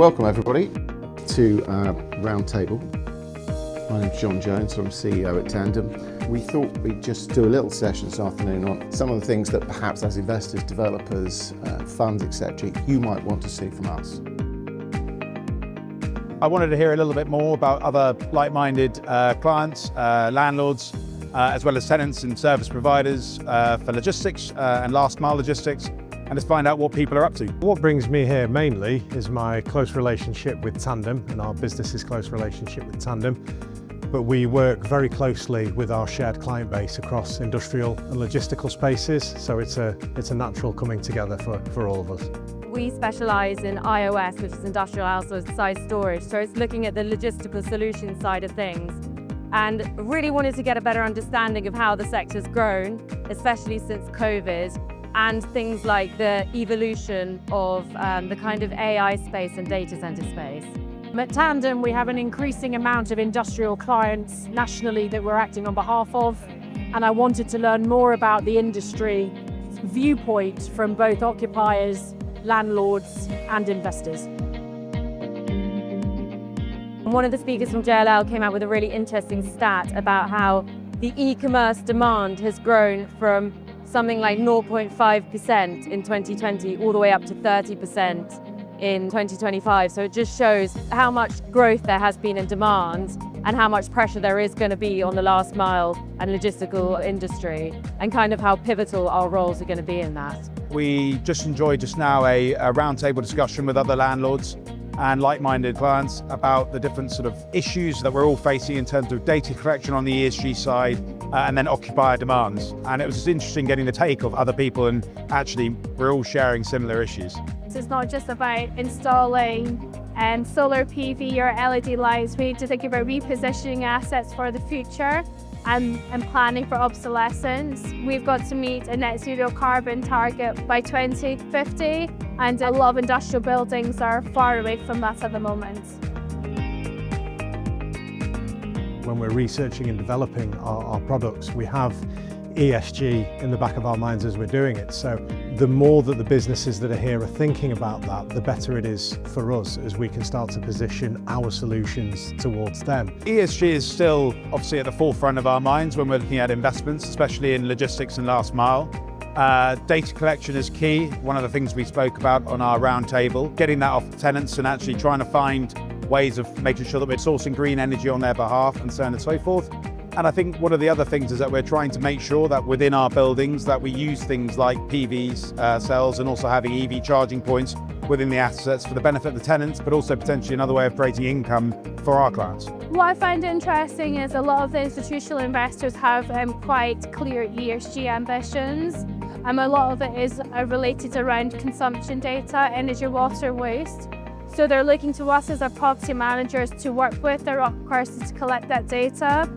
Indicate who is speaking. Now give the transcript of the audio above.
Speaker 1: welcome everybody to our roundtable. My name's John Jones, I'm CEO at Tandem. We thought we'd just do a little session this afternoon on some of the things that perhaps as investors, developers, funds, etc., you might want to see from us.
Speaker 2: I wanted to hear a little bit more about other like-minded clients, landlords, as well as tenants and service providers for logistics and last-mile logistics, and just find out what people are up to.
Speaker 3: What brings me here mainly is my close relationship with Tandem and our business's close relationship with Tandem. But we work very closely with our shared client base across industrial and logistical spaces, so it's a natural coming together for all of us.
Speaker 4: We specialise in IOS, which is industrial outside storage, so it's looking at the logistical solution side of things, and really wanted to get a better understanding of how the sector's grown, especially since COVID, and things like the evolution of the kind of AI space and data centre space.
Speaker 5: At Tandem, we have an increasing amount of industrial clients nationally that we're acting on behalf of, and I wanted to learn more about the industry viewpoint from both occupiers, landlords and investors.
Speaker 4: One of the speakers from JLL came out with a really interesting stat about how the e-commerce demand has grown from something like 0.5% in 2020 all the way up to 30% in 2025. So it just shows how much growth there has been in demand and how much pressure there is going to be on the last mile and logistical industry, and kind of how pivotal our roles are going to be in that.
Speaker 2: We just enjoyed just now a roundtable discussion with other landlords and like-minded clients about the different sort of issues that we're all facing in terms of data collection on the ESG side and then occupier demands. And it was just interesting getting the take of other people, and actually we're all sharing similar issues.
Speaker 6: It's not just about installing solar PV or LED lights. We need to think about repositioning assets for the future and planning for obsolescence. We've got to meet a net zero carbon target by 2050, and a lot of industrial buildings are far away from that at the moment.
Speaker 3: When we're researching and developing our products, we have ESG in the back of our minds as we're doing it. So the more that the businesses that are here are thinking about that, the better it is for us as we can start to position our solutions towards them.
Speaker 2: ESG is still obviously at the forefront of our minds when we're looking at investments, especially in logistics and last mile. Data collection is key. One of the things we spoke about on our roundtable, getting that off tenants and actually trying to find ways of making sure that we're sourcing green energy on their behalf and so on and so forth. And I think one of the other things is that we're trying to make sure that within our buildings that we use things like PV cells and also having EV charging points within the assets for the benefit of the tenants, but also potentially another way of creating income for our clients.
Speaker 6: What I find interesting is a lot of the institutional investors have quite clear ESG ambitions. A lot of it is related around consumption data, energy, water, waste. So they're looking to us as our property managers to work with their occupiers to collect that data